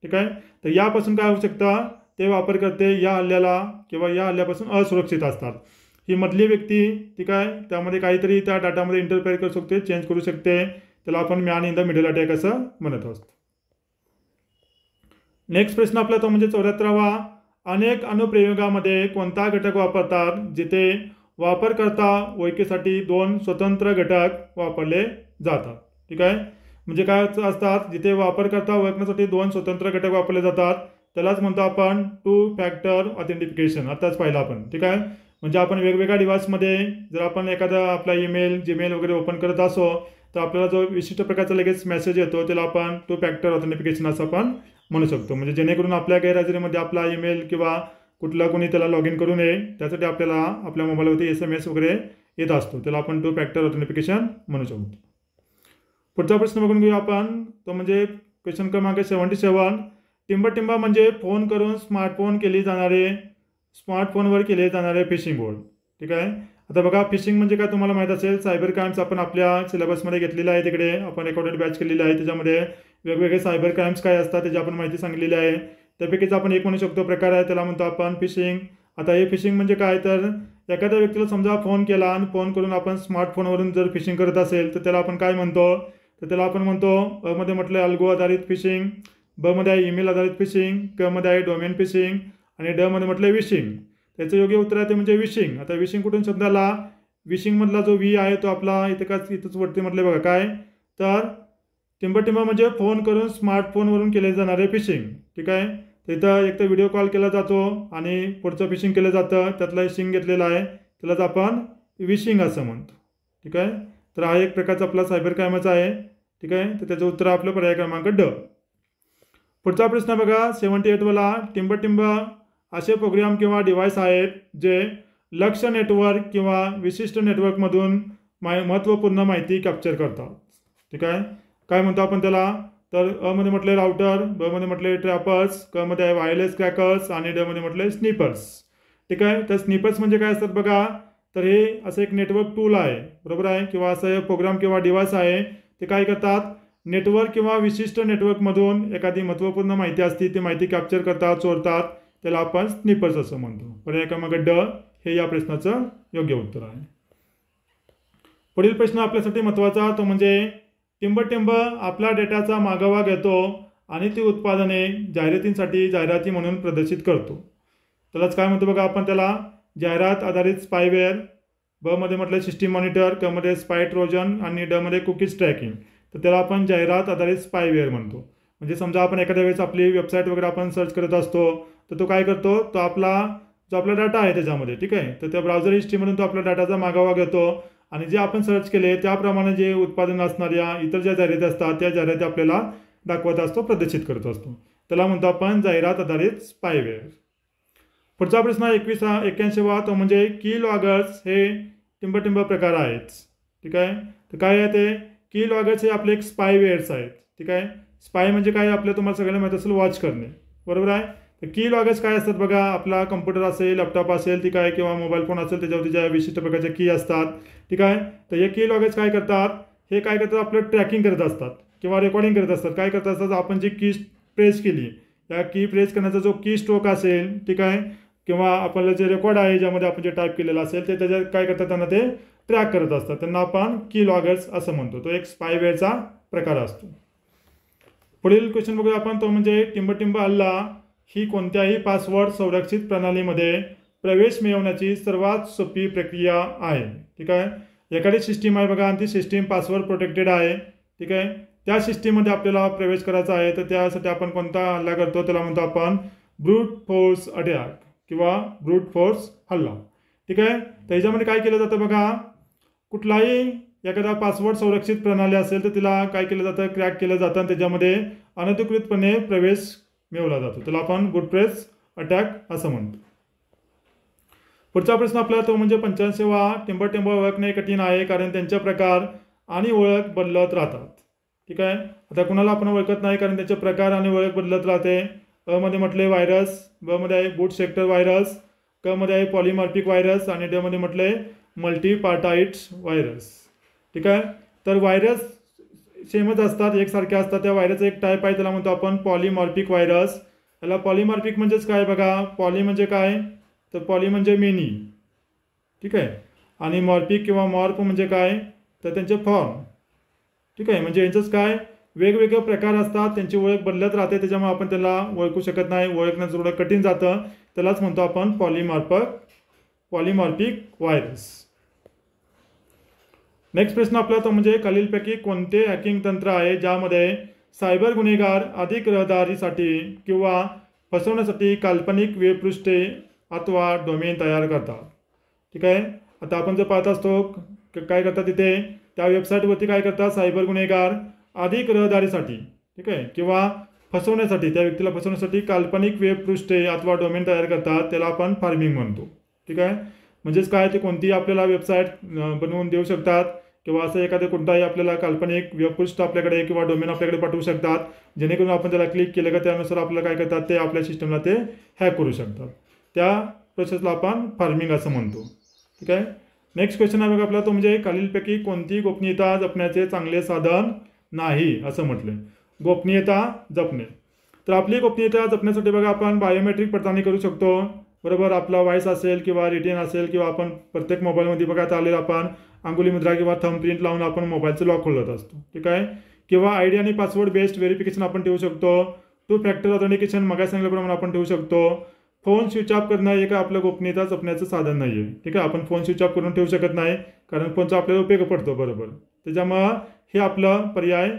ठीक आहे. तर यापासून काय होऊ शकतं, ते वापरकर्ते या हल्ल्याला किंवा या हल्ल्यापासून असुरक्षित असतात. ही मधली व्यक्ती ठीक आहे त्यामध्ये काहीतरी त्या डाटामध्ये इंटरफेअर करू शकते, चेंज करू शकते. त्याला आपण man in the middle attack असं म्हणत असतो. नेक्स्ट प्रश्न आपला तो म्हणजे 74वा. अनेक अनुप्रयोगामध्ये कोणता घटक वापरतात जिथे वापरकर्ता ओळखीसाठी 2 स्वतंत्र घटक वापरले जातात. ठीक आहे, म्हणजे काय असतात, जिथे वापरकर्ता ओळखण्यासाठी 2 स्वतंत्र घटक वापरले जातात त्यालाच म्हणतो आपण 2 फॅक्टर ऑथेंटिफिकेशन. आताच पाहिलं आपण. ठीक आहे, म्हणजे आपण वेगवेगळ्या डिव्हाइसमध्ये जर आपण एखादा आपला ईमेल जीमेल वगैरे ओपन करत असो तर आपल्याला जो विशिष्ट प्रकारचा लगेच मेसेज येतो त्याला आपण 2 फॅक्टर ऑथेंटिफिकेशन असं आपण म्हणू शकतो. म्हणजे जेणेकरून आपल्या गैरहजेरीमध्ये आपला ईमेल किंवा कुठला कोणी त्याला लॉग इन करू नये त्यासाठी आपल्याला आपल्या मोबाईलवरती SMS वगैरे येत असतो, त्याला आपण 2 फॅक्टर ऑथेंटिफिकेशन म्हणू शकतो. पुढचा प्रश्न बघून घेऊया आपण, तो म्हणजे क्वेश्चन क्रमांक 77. टिंबटिंब म्हणजे फोन करून स्मार्टफोनवर केले जाणारे फिशिंग कोड. ठीक आहे, आता बघा फिशिंग म्हणजे काय तुम्हाला माहीत असेल, सायबर क्राईम्स आपण आपल्या सिलेबसमध्ये घेतलेला आहे, तिकडे आपण रेकॉर्डेड बॅच केलेली आहे, त्याच्यामध्ये वेगवेगळे सायबर क्राईम्स काय असतात त्याची आपण माहिती सांगलेली आहे. त्यापैकीच आपण एक म्हणू शकतो प्रकार आहे, त्याला म्हणतो आपण फिशिंग. आता हे फिशिंग म्हणजे काय, तर एखाद्या व्यक्तीला समजा फोन केला आणि फोन करून आपण स्मार्टफोनवरून जर फिशिंग करत असेल तर त्याला आपण काय म्हणतो, तर त्याला आपण म्हणतो अ मध्ये म्हटलं अल्गो आधारित फिशिंग, ब मध्ये आहे ईमेल आधारित फिशिंग, क मध्ये आहे डोमेन फिशिंग आणि ड मध्ये म्हटलं विशिंग. त्याचं योग्य उत्तर आहे ते म्हणजे विशिंग. आता विशिंग कुठून शब्द आला, विशिंग मधला जो व्ही आहे तो आपला इथंच वरती म्हटलं बघा काय, तर टिंबटिंब म्हणजे फोन करून स्मार्टफोनवरून केले जाणारे फिशिंग. ठीक आहे, तर इथं एक तर व्हिडिओ कॉल केला जातो आणि पुढचं फिशिंग केलं जातं, त्यातला शिंग घेतलेला आहे त्यालाच आपण विशिंग असं म्हणतो. ठीक आहे, तर हा एक प्रकारचा आपला सायबर क्राईमच आहे. ठीक आहे, तर त्याचं उत्तर आपलं पर्याय क्रमांक ड. पुढचा प्रश्न बघा 78 वाला, टिंबटिंब असे प्रोग्राम किंवा डिव्हाइस आहेत जे लक्ष्य नेटवर्क किंवा विशिष्ट नेटवर्कमधून महत्त्वपूर्ण माहिती कॅप्चर करतात. ठीक आहे, काय म्हणतो आपण त्याला, तर अ मध्ये म्हटले राउटर, ब मध्ये म्हटले ट्रॅपर्स, क मध्ये आहे वायरलेस क्रॅकर्स आणि ड मध्ये म्हटले स्निपर्स. ठीक आहे, तर स्निपर्स म्हणजे काय असतात बघा, तर हे असं एक नेटवर्क टूल आहे, बरोबर आहे, किंवा असं प्रोग्राम किंवा डिव्हाइस आहे, ते काय करतात, नेटवर्क किंवा विशिष्ट नेटवर्कमधून एखादी महत्त्वपूर्ण माहिती असते ती माहिती कॅप्चर करतात, चोरतात, त्याला आपण स्निपर्स असं म्हणतो. पर्याय क्रमांक ड हे या प्रश्नाचं योग्य उत्तर आहे. पुढील प्रश्न आपल्यासाठी महत्त्वाचा तो म्हणजे टिंबटिंब आपला डेटाचा मागोवा घेतो आणि ती उत्पादने जाहिरातींसाठी जाहिराती म्हणून प्रदर्शित करतो. त्यालाच काय म्हणतो बघा आपण, त्याला जाहिरात आधारित स्पायवेअर, ब मध्ये म्हटलं सिस्टीम मॉनिटर, क मध्ये स्पाय ट्रोजन आणि ड मध्ये कुकीज ट्रॅकिंग. तर त्याला आपण जाहिरात आधारित स्पायवेअर म्हणतो. म्हणजे समजा आपण एखाद्या वेळेस आपली वेबसाईट वगैरे आपण सर्च करत असतो तर तो काय करतो, तो जो आपला डाटा आहे त्याच्यामध्ये, ठीक आहे, तर त्या ब्राउझर हिस्ट्रीमधून तो आपल्या डाटाचा मागोवा घेतो आणि जे आपण सर्च केले त्याप्रमाणे जे उत्पादन असणाऱ्या इतर ज्या जाहिराती असतात त्या जाहिराती आपल्याला दाखवत असतो, प्रदर्शित करत असतो. त्याला म्हणतो आपण जाहिरात आधारित स्पायवेअर. पुढचा प्रश्न 81वा तो म्हणजे की लॉगर्स हे टिंबटिंब प्रकार आहेत. ठीक आहे, तर काय आहे ते की लॉगर्स हे आपले एक स्पायवेअर्स आहेत. ठीक आहे, स्पाय म्हणजे काय आपल्या तुम्हाला सगळ्यांना माहीत असेल वॉच करणे, बरोबर आहे. तर की लॉगर्स काय असतात बघा, आपला कम्प्युटर असेल, लॅपटॉप असेल, ठीक आहे, किंवा मोबाईल फोन असेल त्याच्यावरती ज्या विशिष्ट प्रकारच्या की असतात. ठीक आहे, तर हे की लॉगर्स काय करतात, हे काय करतात आपलं ट्रॅकिंग करत असतात किंवा रेकॉर्डिंग करत असतात. काय करत असतात, आपण जी की प्रेस केली त्या की प्रेस करण्याचा जो की स्ट्रोक असेल, ठीक आहे, किंवा आपल्याला जे रेकॉर्ड आहे ज्यामध्ये आपण जे टाईप केलेलं असेल ते त्याच्यात काय करतात, त्यांना ते ट्रॅक करत असतात, त्यांना आपण की लॉगर्स असं म्हणतो. तो एक स्पायवेअरचा प्रकार असतो. पुढील क्वेश्चन बघूया आपण, तो म्हणजे टिंबटिंब हल्ला ही कोणत्याही पासवर्ड संरक्षित प्रणालीमध्ये प्रवेश मिळवण्याची सर्वात सोपी प्रक्रिया आहे. ठीक आहे, एखादी सिस्टीम आहे बघा आणि ती सिस्टीम पासवर्ड प्रोटेक्टेड आहे. ठीक आहे, त्या सिस्टीममध्ये आपल्याला प्रवेश करायचा आहे तर त्यासाठी आपण कोणता हल्ला करतो, त्याला म्हणतो आपण ब्रूट फोर्स अटॅक किंवा ब्रूट फोर्स हल्ला. ठीक आहे, तर याच्यामध्ये काय केलं जातं बघा, कुठलाही एखादा पासवर्ड संरक्षित प्रणाली असेल तर तिला काय केलं जातं, क्रॅक केलं जातं आणि त्याच्यामध्ये अनधिकृतपणे प्रवेश मिळवला जातो, त्याला आपण ब्रूट फोर्स अटॅक असं म्हणतो. पुढचा प्रश्न आपला तो म्हणजे 85वा, टिंबटिंब ओळखणे कठीण आहे कारण त्यांचे प्रकार आणि ओळख बदलत राहतात. ठीक आहे, आता कुणाला आपण ओळखत नाही कारण त्याचे प्रकार आणि ओळख बदलत राहते. अ मध्ये म्हटले व्हायरस, ब मध्ये आहे बूट सेक्टर व्हायरस, क मध्ये आहे पॉलिमॉर्फिक व्हायरस आणि ड मध्ये म्हटले मल्टीपार्टाइट्स व्हायरस. ठीक आहे, तर व्हायरस सेमच असतात, एकसारखे असतात. त्या व्हायरसचा एक टाईप आहे त्याला म्हणतो आपण पॉलिमॉर्फिक व्हायरस. याला पॉलिमॉर्फिक म्हणजेच काय बघा, पॉली म्हणजे काय, तर पॉली म्हणजे मेनी. ठीक आहे, आणि मॉर्फिक किंवा मॉर्फ म्हणजे काय, तर त्यांचे फॉर्म. ठीक आहे, म्हणजे यांचंच काय वेगवेगळे प्रकार असतात, त्यांची ओळख बदलत राहते, त्याच्यामुळे आपण त्याला ओळखू शकत नाही, ओळखण्याचं थोडं कठीण जातं, त्यालाच म्हणतो आपण पॉलिमॉर्फिक पॉलिमॉर्फिक व्हायरस. नेक्स्ट प्रश्न आपला तो म्हणजे खालीलपैकी कोणते हॅकिंग तंत्र आहे ज्यामध्ये सायबर गुन्हेगार अधिक रहदारीसाठी किंवा फसवण्यासाठी काल्पनिक वेबपृष्ठे अथवा डोमेन तयार करतात. ठीक आहे. आता आपण जर पाहत असतो काय करतात तिथे त्या वेबसाईटवरती काय करतात सायबर गुन्हेगार अधिक रहदारीसाठी ठीक आहे किंवा फसवण्यासाठी त्या व्यक्तीला फसवण्यासाठी काल्पनिक वेबपृष्ठे अथवा डोमेन तयार करतात. त्याला आपण फार्मिंग म्हणतो. ठीक आहे. म्हणजेच काय ते कोणतीही आपल्याला वेबसाईट बनवून देऊ शकतात किंवा असं एखादं कोणताही आपल्याला काल्पनिक वेबपृष्ठ आपल्याकडे किंवा डोमेन आपल्याकडे पाठवू शकतात जेणेकरून आपण त्याला क्लिक केलं का त्यानुसार आपल्याला काय करतात ते आपल्या सिस्टमला ते हॅक करू शकतात. त्या प्रोसेसला आपण फार्मिंग असं म्हणतो. ठीक आहे. नेक्स्ट क्वेश्चन आहे बघा आपला तो म्हणजे खालीलपैकी कोणती गोपनीयता जपण्याचे चांगले साधन नाही असं म्हटलंय. गोपनीयता जपणे. तर आपली गोपनीयता जपण्यासाठी बघा आपण बायोमेट्रिक पडताळणी करू शकतो. बरोबर. आपला व्हॉइस असेल किंवा रिटन असेल किंवा आपण प्रत्येक मोबाईलमध्ये बघा आलेलं आपण अंगुली मुद्रा किंवा थंब प्रिंट लावून आपण मोबाईलचं लॉक खोलत असतो. ठीक आहे. किंवा आयडी आणि पासवर्ड बेस्ड व्हेरिफिकेशन आपण ठेवू शकतो. 2 फॅक्टर ऑथेंटिकेशन मग सांगितल्याप्रमाणे आपण ठेवू शकतो. फोन स्विच ऑफ करणं हे काय आपलं गोपनीयता जपण्याचं साधन नाही आहे. ठीक आहे. आपण फोन स्विच ऑफ करून ठेवू शकत नाही कारण फोनचा आपल्याला उपयोग पडतो. बरोबर. त्याच्यामुळं हे आपलं पर्याय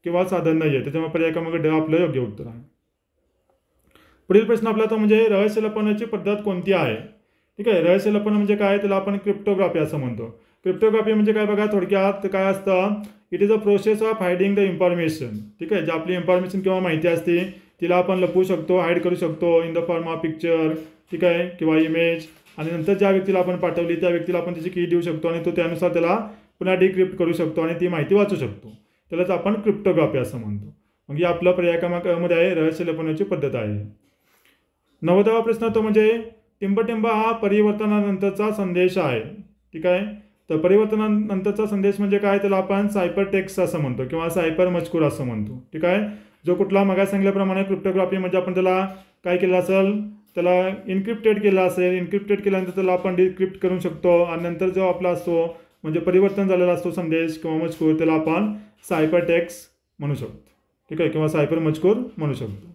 किंवा साधन नाही आहे. त्याच्यामुळे पर्याय क्रमांक ड आपलं योग्य उत्तर आहे. पुढील प्रश्न आपला तो म्हणजे रहस्य लपवण्याची पद्धत कोणती आहे. ठीक आहे. रहस्य लपवणं म्हणजे काय त्याला आपण क्रिप्टोग्राफी असं म्हणतो. क्रिप्टोग्राफी म्हणजे काय बघा थोडक्यात काय असतं it is a process of hiding the information. ठीक आहे. जी आपली इन्फॉर्मेशन किंवा माहिती असते तिला आपण लपवू शकतो हाईड करू शकतो in the form of picture. ठीक आहे. किंवा इमेज आणि नंतर ज्या व्यक्तीला आपण पाठवली त्या व्यक्तीला आपण त्याची की देऊ शकतो आणि तो त्यानुसार त्याला पुन्हा डिक्रिप्ट करू शकतो आणि ती माहिती वाचू शकतो. त्यालाच आपण क्रिप्टोग्राफी असं म्हणतो. मग ही आपला पर्याय क्रमांकामध्ये आहे रहस्य लपवण्याची पद्धत आहे. 90वा प्रश्न तो म्हणजे टिंबटिंब हा परिवर्तनानंतरचा संदेश आहे. ठीक आहे. तर परिवर्तनानंतरचा संदेश म्हणजे काय त्याला आपण सायपर टेक्स्ट असं म्हणतो किंवा सायपर मजकूर असं म्हणतो. ठीक आहे. जो कुठला मगा सांगितल्याप्रमाणे क्रिप्टोग्राफी म्हणजे आपण त्याला काय केलं असेल त्याला इन्क्रिप्टेड केलं असेल. इन्क्रिप्टेड केल्यानंतर त्याला आपण डिक्रिप्ट करू शकतो आणि नंतर जो आपला असतो म्हणजे परिवर्तन झालेला असतो संदेश किंवा मजकूर त्याला आपण सायपर टेक्स्ट म्हणू शकतो. ठीक आहे. किंवा सायपर मजकूर म्हणू शकतो.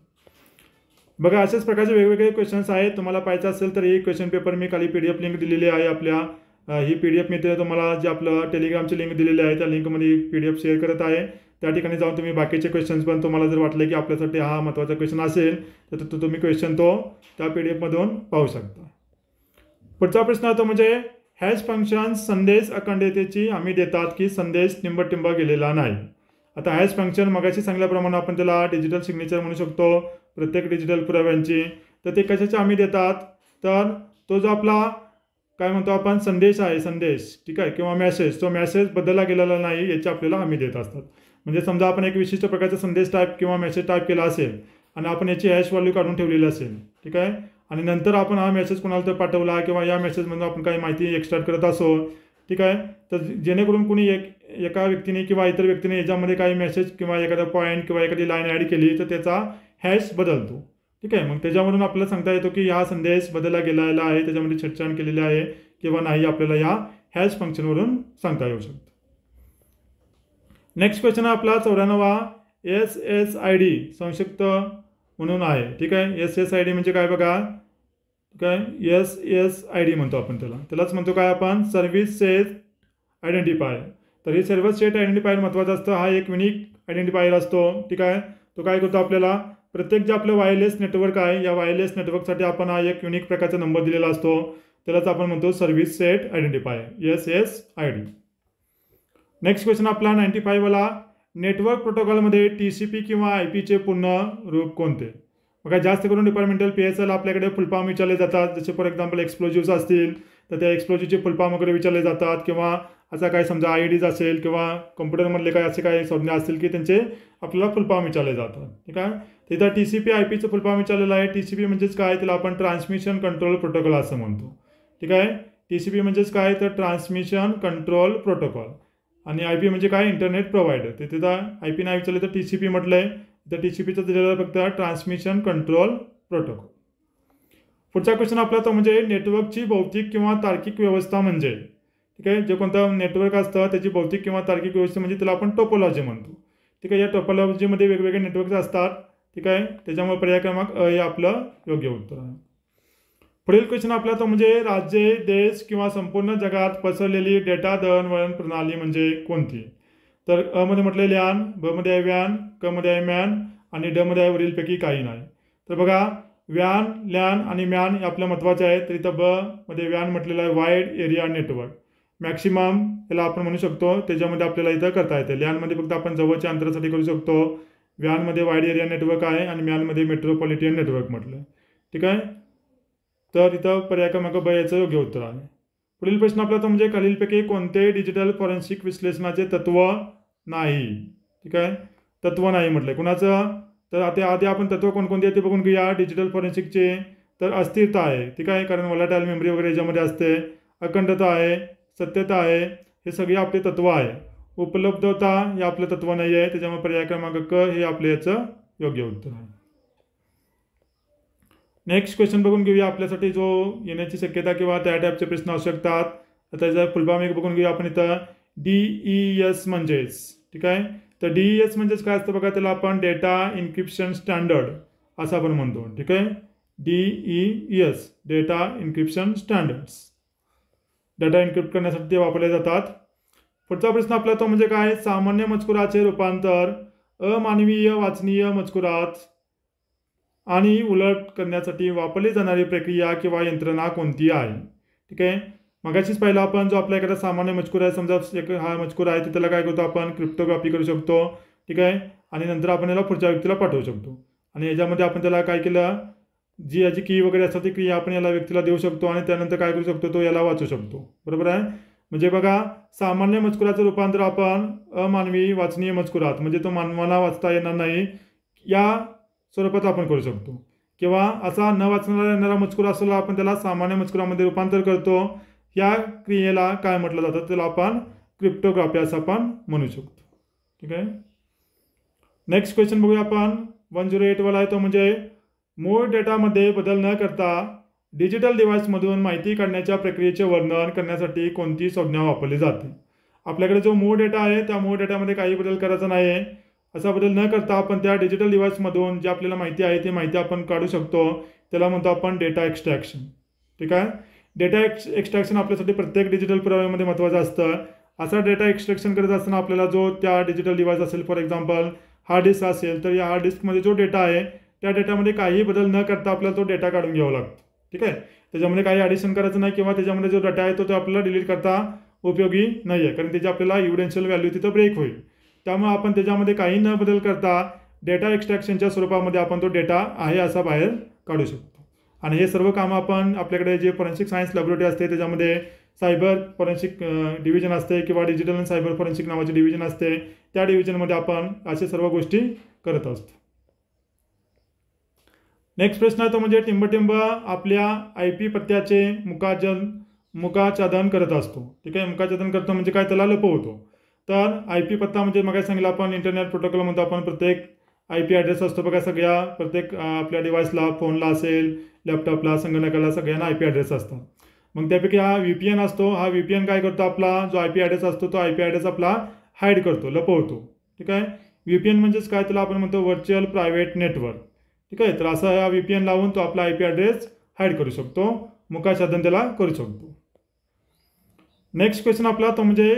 बघा अशाच प्रकारचे वेगवेगळे क्वेश्चन्स आहेत. तुम्हाला पाहायचं असेल तर ही क्वेश्चन पेपर मी खाली PDF लिंक दिलेली आहे आपल्या. ही PDF मी तुम्हाला जे आपलं टेलिग्रामची लिंक दिलेली आहे त्या लिंकमध्ये PDF शेअर करत आहे. त्या ठिकाणी जाऊन तुम्ही बाकीचे क्वेश्चन्स पण तुम्हाला जर वाटले की आपल्यासाठी हा महत्त्वाचा क्वेश्चन असेल तर तुम्ही क्वेश्चन तो त्या PDF मधून पाहू शकता. पुढचा प्रश्न तो म्हणजे हॅश फंक्शन संदेश अखंडतेची हमी देतात की संदेश टिंबटिंब गेलेला नाही. आता हॅश फंक्शन मगाशी सांगितल्याप्रमाणे आपण त्याला डिजिटल सिग्नेचर म्हणू शकतो प्रत्येक डिजिटल पुराव्यांची. तर ते कशाची हमी देतात तर तो जो आपला काय म्हणतो आपण संदेश आहे संदेश ठीक आहे किंवा मेसेज तो मेसेज बदलला गेलेला नाही याची आपल्याला हमी देत असतात. म्हणजे समजा आपण एक विशिष्ट प्रकारचा संदेश टाईप किंवा मेसेज टाईप केला असेल आणि आपण याची हॅश व्हॅल्यू काढून ठेवलेली असेल. ठीक आहे. आणि नंतर आपण हा मेसेज कोणाला तर पाठवला किंवा या मेसेजमधून आपण काही माहिती एक्स्ट्रॅक्ट करत असो. ठीक आहे. तर जेणेकरून कोणी एका व्यक्तीने किंवा इतर व्यक्तीने याच्यामध्ये काही मेसेज किंवा एखादा पॉईंट किंवा एखादी लाईन ॲड केली तर त्याचा हॅश बदलतो. ठीक आहे. मग त्याच्यामधून आपल्याला सांगता येतो की हा संदेश बदलला गेलेला आहे त्याच्यामध्ये छेडछाड केलेली आहे किंवा नाही आपल्याला या हॅश फंक्शनवरून सांगता येऊ शकतं. नेक्स्ट क्वेश्चन आपला 94वा SSID संक्षिप्त म्हणून आहे. ठीक आहे. SSID म्हणजे काय बघा. ठीक आहे. SSID म्हणतो आपण त्यालाच म्हणतो काय आपण सर्व्हिस सेट आयडेंटिफायर. तर हे सर्व्हिस सेट आयडेंटिफायर महत्त्वाचं असतं. हा एक युनिक आयडेंटिफायर असतो. ठीक आहे. तो काय करतो आपल्याला प्रत्येक जे आपलं वायरलेस नेटवर्क आहे या वायरलेस नेटवर्कसाठी आपण हा एक युनिक प्रकारचा नंबर दिलेला असतो त्यालाच आपण म्हणतो service set identifier SSID. Next question आपला 95 वाला नेटवर्क प्रोटोकॉलमध्ये TCP किंवा IPचे पूर्ण रूप कोणते. बघा जास्त करून डिपार्टमेंटल PSL आपल्याकडे फुलफॉर्म विचारले जातात. जसे फॉर एक्झाम्पल एक्सप्लोजिव्स असतील तर त्या एक्सप्लोजिव्हचे फुलफॉर्म वगैरे विचारले जातात किंवा असा काय समजा IDs असेल किंवा कम्प्युटरमधले काय असे काही संज्ञा असतील की त्यांचे आपल्याला फुलफॉर्म विचारले जातात. ठीक आहे. तिथं TCP IPचं फुलफॉर्म विचारलेलं आहे. TCP म्हणजेच काय त्याला आपण ट्रान्समिशन कंट्रोल प्रोटोकॉल असं म्हणतो. ठीक आहे. TCP म्हणजेच काय तर ट्रान्समिशन कंट्रोल प्रोटोकॉल आणि IP म्हणजे काय इंटरनेट प्रोव्हायडर. ते तिथं IP नाही विचारलं तर TCP म्हटलंय. तर TCPचं दिलेलं फक्त ट्रान्समिशन कंट्रोल प्रोटोकॉल. पुढचा क्वेश्चन आपला तो म्हणजे नेटवर्कची भौतिक किंवा तार्किक व्यवस्था म्हणजे. ठीक आहे. जे कोणतं नेटवर्क असतं त्याची भौतिक किंवा तार्किक व्यवस्था म्हणजे त्याला आपण टोपोलॉजी म्हणतो. ठीक आहे. या टोपोलॉजीमध्ये वेगवेगळे नेटवर्क्स असतात. ठीक आहे. त्याच्यामुळे पर्याय क्रमांक हे आपलं योग्य उत्तर आहे. पुढील क्वेश्चन आपला तो म्हणजे राज्ये, देश किंवा संपूर्ण जगात पसरलेली डेटा दळणवळण प्रणाली म्हणजे कोणती? तर अ मध्ये म्हटले ल्यान, ब मध्ये आहे व्यान, क मध्ये आहे मॅन आणि ड मध्ये आहे वरीलपैकी काही नाही. तर बघा व्यान, लॅन आणि मॅन हे आपल्या महत्त्वाचे आहेत. तर इथं ब मध्ये व्यान म्हटलेलं आहे वाईड एरिया नेटवर्क. मॅक्सिमम याला आपण म्हणू शकतो, त्याच्यामध्ये आपल्याला इथं करता येते. लॅनमध्ये फक्त आपण जवळच्या अंतरासाठी करू शकतो. व्यानमध्ये वाईड एरिया नेटवर्क आहे आणि मॅनमध्ये मेट्रोपॉलिटन नेटवर्क म्हटलं. ठीक आहे. तर इथं पर्याय क्रमांक ब याचं योग्य उत्तर आहे. पुढील प्रश्न आपला तो म्हणजे खालीलपैकी कोणते डिजिटल फॉरेन्सिक विश्लेषणाचे तत्व नाही? ठीक आहे. तत्व नाही म्हटलंय कुणाचं? तर आता आधी आपण तत्व कोणकोणते ते बघून घेऊया डिजिटल फॉरेन्सिकचे. तर अस्थिरता आहे. ठीक आहे, कारण व्हॉलेटाईल मेमरी वगैरे याच्यामध्ये असते. अखंडता आहे, सत्यता आहे, हे सगळे आपले तत्व आहे. उपलब्धता हे आपलं तत्व नाही आहे, त्याच्यामुळे पर्याय क्रमांक क हे आपले याचं योग्य उत्तर आहे. नेक्स्ट क्वेश्चन बघून घेऊया आपल्यासाठी जो येण्याची शक्यता किंवा त्या टाईपचे प्रश्न असू शकतात. आता याचा फुलफॉर्म एक बघून घेऊया आपण इथं. DES म्हणजेच, ठीक आहे. तर DES म्हणजेच काय असतं बघा, त्याला आपण डेटा इन्क्रिप्शन स्टँडर्ड असं आपण म्हणतो. ठीक आहे. DES data encryption standards, data encrypt करण्यासाठी ते वापरले जातात. पुढचा प्रश्न आपला तो म्हणजे काय, सामान्य मजकुराचे रूपांतर अमानवीय वाचनीय मजकुरात आणि उलट करण्यासाठी वापरली जाणारी प्रक्रिया किंवा यंत्रणा कोणती आहे? ठीक आहे. मगाशीच पाहिलं आपण, जो आपल्या एखादा सामान्य मजकूर आहे, समजा एक हा मजकूर आहे, तर त्याला काय करतो आपण, क्रिप्टोग्राफी करू शकतो. ठीक आहे. आणि नंतर आपण याला पुढच्या व्यक्तीला पाठवू शकतो. आणि याच्यामध्ये आपण त्याला काय केलं, जी याची की वगैरे असतात ती क्रिया आपण याला व्यक्तीला देऊ शकतो आणि त्यानंतर काय करू शकतो, तो याला वाचू शकतो. बरोबर आहे. म्हणजे बघा, सामान्य मजकुराचं रूपांतर आपण अमानवी वाचनीय मजकुरात, म्हणजे तो मानवाला वाचता येणार नाही या स्वरूपात आपण करू शकतो. किंवा असा न वाचणारा येणारा मजकूर असलेला आपण त्याला सामान्य मजकुरामध्ये रूपांतर करतो. या क्रियेला काय म्हटलं जातं, त्याला आपण क्रिप्टोग्राफी असं आपण म्हणू शकतो. ठीक आहे. नेक्स्ट क्वेश्चन बघूया आपण. 108 वाला आहे तो म्हणजे मूळ डेटामध्ये बदल न करता डिजिटल डिव्हाइसमधून माहिती काढण्याच्या प्रक्रियेचे वर्णन करण्यासाठी कोणती संज्ञा वापरली जाते? आपल्याकडे जो मूळ डेटा आहे त्या मूळ डेटामध्ये काही बदल करायचा नाही आहे. असा बदल न करता आपण त्या डिजिटल डिव्हाइसमधून जी आपल्याला माहिती आहे ती माहिती आपण काढू शकतो. त्याला म्हणतो आपण डेटा एक्स्ट्रॅक्शन. ठीक आहे. डेटा एक्स्ट्रॅक्शन आपल्यासाठी प्रत्येक डिजिटल पुराव्यामध्ये महत्त्वाचं असतं. असा डेटा एक्स्ट्रॅक्शन करत असताना आपल्याला जो त्या डिजिटल डिव्हाइस असेल, फॉर एक्झाम्पल हार्ड डिस्क असेल, तर या हार्ड डिस्कमध्ये जो डेटा आहे त्या डेटामध्ये काही बदल न करता आपल्याला तो डेटा काढून घ्यावा लागतो. ठीक आहे. त्याच्यामध्ये काही ॲडिशन करायचं नाही किंवा त्याच्यामध्ये जो डेटा आहे तो आपल्याला डिलीट करता उपयोगी नाही आहे, कारण त्याची आपल्याला इव्हिडेन्शियल व्हॅल्यू तिथं ब्रेक होईल. त्यामुळे आपण त्याच्यामध्ये काही न बदल करता डेटा एक्स्ट्रॅक्शनच्या स्वरूपामध्ये आपण तो डेटा आहे असा बाहेर काढू शकतो. आणि हे सर्व कामं आपण आपल्याकडे जे फॉरेन्सिक सायन्स लॅबोरेटरी असते त्याच्यामध्ये सायबर फॉरेन्सिक डिव्हिजन असते किंवा डिजिटल आणि सायबर फॉरेन्सिक नावाचे डिव्हिजन असते. त्या डिव्हिजनमध्ये आपण अशा सर्व गोष्टी करत असतो. नेक्स्ट प्रश्न आहे तो म्हणजे टिंबटिंब आपल्या IP पत्त्याचे मुकाच्छादन करत असतो. ठीक आहे. मुकाच्छादन करतो म्हणजे काय, त्याला लपवतो. तर IP पत्ता म्हणजे मग काय सांगितलं आपण, इंटरनेट प्रोटोकॉल म्हणतो आपण. प्रत्येक IP ॲड्रेस असतो बघा, सगळ्या प्रत्येक आपल्या डिव्हाइसला, फोनला असेल, लॅपटॉपला, संगणकाला सगळ्यांना IP ॲड्रेस असतात. मग त्यापैकी हा VPN असतो. हा VPN काय करतो, आपला जो IP ॲड्रेस असतो तो IP ॲड्रेस आपला हाईड करतो, लपवतो. ठीक आहे. VPN म्हणजेच काय, त्याला आपण म्हणतो व्हर्च्युअल प्रायव्हेट नेटवर्क. ठीक आहे. तर असा हा VPN लावून तो आपला IP ॲड्रेस हाईड करू शकतो, मुकाच्छादन त्याला करू शकतो. नेक्स्ट क्वेश्चन आपला तो म्हणजे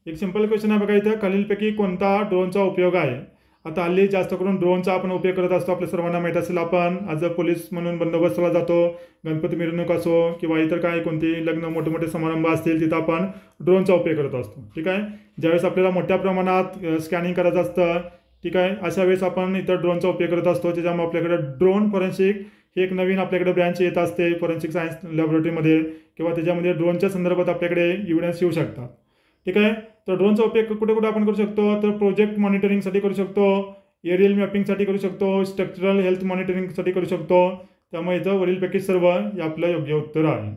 एक सिंपल क्वेश्चन आहे बघा इथं. खालीलपैकी कोणता ड्रोनचा उपयोग आहे? आता हल्ली जास्त करून ड्रोनचा आपण उपयोग करत असतो. आपल्या सर्वांना माहीत असेल, आपण ॲज अ पोलीस म्हणून बंदोबस्ताला जातो. गणपती मिरवणूक असो किंवा इतर काय कोणते लग्न मोठे मोठे समारंभ असतील तिथं आपण ड्रोनचा उपयोग करत असतो. ठीक आहे. ज्यावेळेस आपल्याला मोठ्या प्रमाणात स्कॅनिंग करायचं असतं, ठीक आहे, अशा वेळेस आपण इतर ड्रोनचा उपयोग करत असतो. त्याच्यामुळे आपल्याकडे ड्रोन फॉरेन्सिक ही एक नवीन आपल्याकडे ब्रँच येत असते फॉरेन्सिक सायन्स लॅबोरेटरीमध्ये, किंवा त्याच्यामध्ये ड्रोनच्या संदर्भात आपल्याकडे इव्हिडन्स येऊ शकतात. ठीक आहे. तर ड्रोनचा उपयोग कुठे कुठे आपण करू शकतो, तर प्रोजेक्ट मॉनिटरिंगसाठी करू शकतो, एरियल मॅपिंगसाठी करू शकतो, स्ट्रक्चरल हेल्थ मॉनिटरिंगसाठी करू शकतो. त्यामुळे इथं वरीलपैकी सर्व हे आपलं योग्य उत्तर आहे.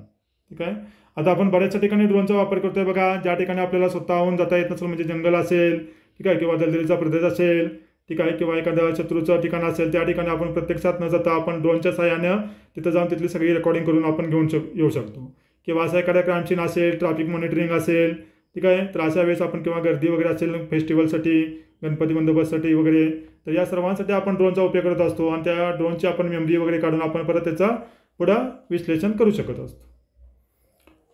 ठीक आहे. आता आपण बऱ्याचशा ठिकाणी ड्रोनचा वापर करतोय बघा. ज्या ठिकाणी आपल्याला स्वतःहून जाता येत नसेल, म्हणजे जंगल असेल, ठीक आहे, किंवा दलदलीचा प्रदेश असेल, ठीक आहे, किंवा एखाद्या शत्रूचं ठिकाण असेल, त्या ठिकाणी आपण प्रत्यक्षात न जाता आपण ड्रोनच्या सहाय्यानं तिथं जाऊन तिथली सगळी रेकॉर्डिंग करून आपण घेऊन येऊ शकतो. किंवा असं एखाद्या क्राईम सीन असेल, ट्रॅफिक मॉनिटरिंग असेल, ठीक आहे, तर अशा वेळेस आपण किंवा गर्दी वगैरे असेल फेस्टिवलसाठी, गणपती बंदोबस्तसाठी वगैरे, तर या सर्वांसाठी आपण ड्रोनचा उपयोग करत असतो. आणि त्या ड्रोनची आपण मेमरी वगैरे काढून आपण परत त्याचा पुढं विश्लेषण करू शकत असतो.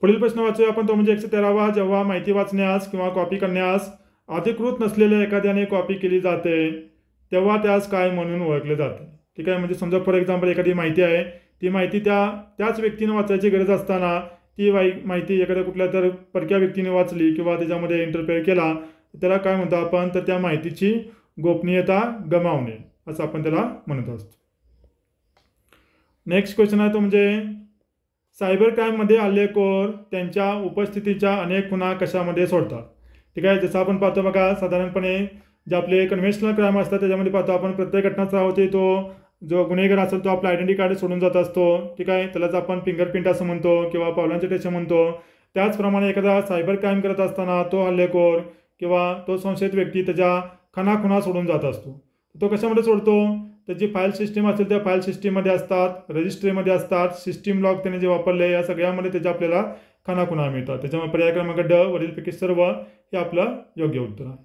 पुढील प्रश्न वाचूया आपण, तो म्हणजे 113वा. जेव्हा माहिती वाचण्यास किंवा कॉपी करण्यास अधिकृत नसलेल्या एखाद्याने कॉपी केली जाते तेव्हा त्यास काय म्हणून ओळखले जाते. ठीक आहे, म्हणजे समजा फॉर एक्झाम्पल एखादी माहिती आहे, ती माहिती त्याच व्यक्तीने वाचायची गरज असताना ती माहिती एखाद्या कुठल्या तर परक्या व्यक्तीने वाचली किंवा त्याच्यामध्ये इंटरफेअर केला, त्याला काय म्हणतो आपण, तर त्या माहितीची गोपनीयता गमावणे असं आपण त्याला म्हणत असतो. नेक्स्ट क्वेश्चन आहे तो म्हणजे सायबर क्राईममध्ये हल्लेखोर त्यांच्या उपस्थितीच्या अनेक खुणा कशामध्ये सोडतात. ठीक आहे, जसं आपण पाहतो बघा, साधारणपणे जे आपले कन्व्हेन्शनल क्राईम असतात त्याच्यामध्ये पाहतो आपण प्रत्येक घटनास्थळावरती तो जो गुन्हेगार असेल तो आपला आयडेंटिटी कार्ड सोडून जात असतो. ठीक आहे, त्यालाच आपण फिंगरप्रिंट असं म्हणतो किंवा पावलांचे ठसे म्हणतो. त्याचप्रमाणे एखादा सायबर क्राईम करत असताना तो हल्लेखोर किंवा तो संशयित व्यक्ती त्याच्या खणाखुणा सोडून जात असतो. तो कशामध्ये सोडतो, त्याची फाईल सिस्टीम असेल त्या फाईल सिस्टीममध्ये असतात, रजिस्ट्रीमध्ये असतात, सिस्टीम लॉग त्याने जे वापरले या सगळ्यामध्ये त्याच्या आपल्याला खणाखुणा मिळतात. त्याच्यामुळे पर्याय क्रमांक ड वरीलपैकी सर्व हे आपलं योग्य उत्तर आहे.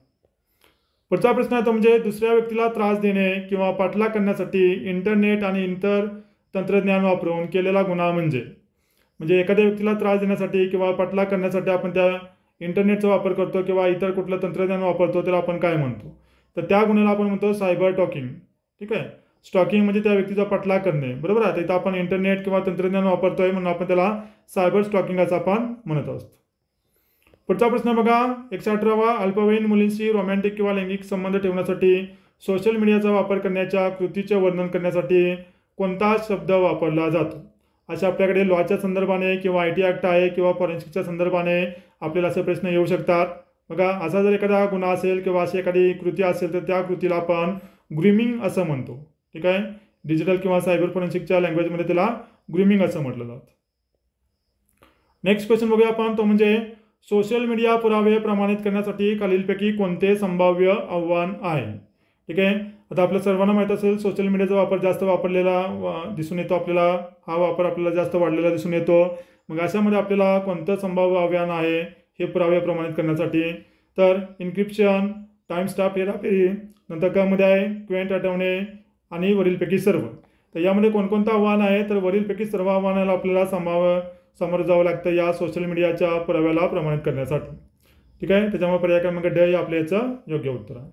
पुढचा प्रश्न आहे तो म्हणजे दुसऱ्या व्यक्तीला त्रास देणे किंवा पाठलाग करण्यासाठी इंटरनेट आणि इतर तंत्रज्ञान वापरून केलेला गुन्हा म्हणजे एखाद्या व्यक्तीला त्रास देण्यासाठी किंवा पाठलाग करण्यासाठी आपण त्या इंटरनेटचा वापर करतो किंवा इतर कुठलं तंत्रज्ञान वापरतो त्याला आपण काय म्हणतो, तर त्या गुन्ह्याला आपण म्हणतो सायबर टॉकिंग. ठीक आहे, स्टॉकिंग म्हणजे त्या व्यक्तीचा पाठलाग करणे, बरोबर आहे. इथं आपण इंटरनेट किंवा तंत्रज्ञान वापरतोय म्हणून आपण त्याला सायबर स्टॉकिंग असं आपण म्हणत असतो. पुढचा प्रश्न बघा, 118वा. अल्पवयीन मुलींशी रोमॅन्टिक किंवा लैंगिक संबंध ठेवण्यासाठी सोशल मीडियाचा वापर करण्याच्या कृतीचे वर्णन करण्यासाठी कोणता शब्द वापरला जातो. अशा आपल्याकडे लॉच्या संदर्भाने किंवा IT ॲक्ट आहे किंवा फॉरेन्सिकच्या संदर्भाने आपल्याला असे प्रश्न येऊ शकतात. बघा, असा जर एखादा गुन्हा असेल किंवा अशी एखादी कृती असेल तर त्या कृतीला आपण ग्रूमिंग असं म्हणतो. ठीक आहे, डिजिटल किंवा सायबर फॉरेन्सिकच्या लँग्वेजमध्ये त्याला ग्रूमिंग असं म्हटलं जातं. नेक्स्ट क्वेश्चन बघूया आपण, तो म्हणजे सोशल मीडिया पुरावे प्रमाणित करण्यासाठी खालीलपैकी कोणते संभाव्य आव्हान आहे. ठीक आहे, आता आपल्या सर्वांना माहीत असेल सोशल मीडियाचा वापर जास्त वापरलेला दिसून येतो, आपल्याला हा वापर आपल्याला जास्त वाढलेला दिसून येतो. मग अशामध्ये आपल्याला कोणतं संभाव्य आव्हान आहे हे पुरावे प्रमाणित करण्यासाठी, तर इन्क्रिप्शन, टाइम स्टॅम्प हेराफेरी, नंतर त्यामध्ये आहे क्वेंट हटवणे आणि वरीलपैकी सर्व. तर यामध्ये कोणकोणतं आव्हान आहे, तर वरीलपैकी सर्व आव्हानाला आपल्याला समोर जावं लागतं या सोशल मीडियाच्या पुराव्याला प्रमाणित करण्यासाठी. ठीक आहे, त्याच्यामुळे पर्याय क्रमांक ड हे आपल्या याचं योग्य उत्तर आहे.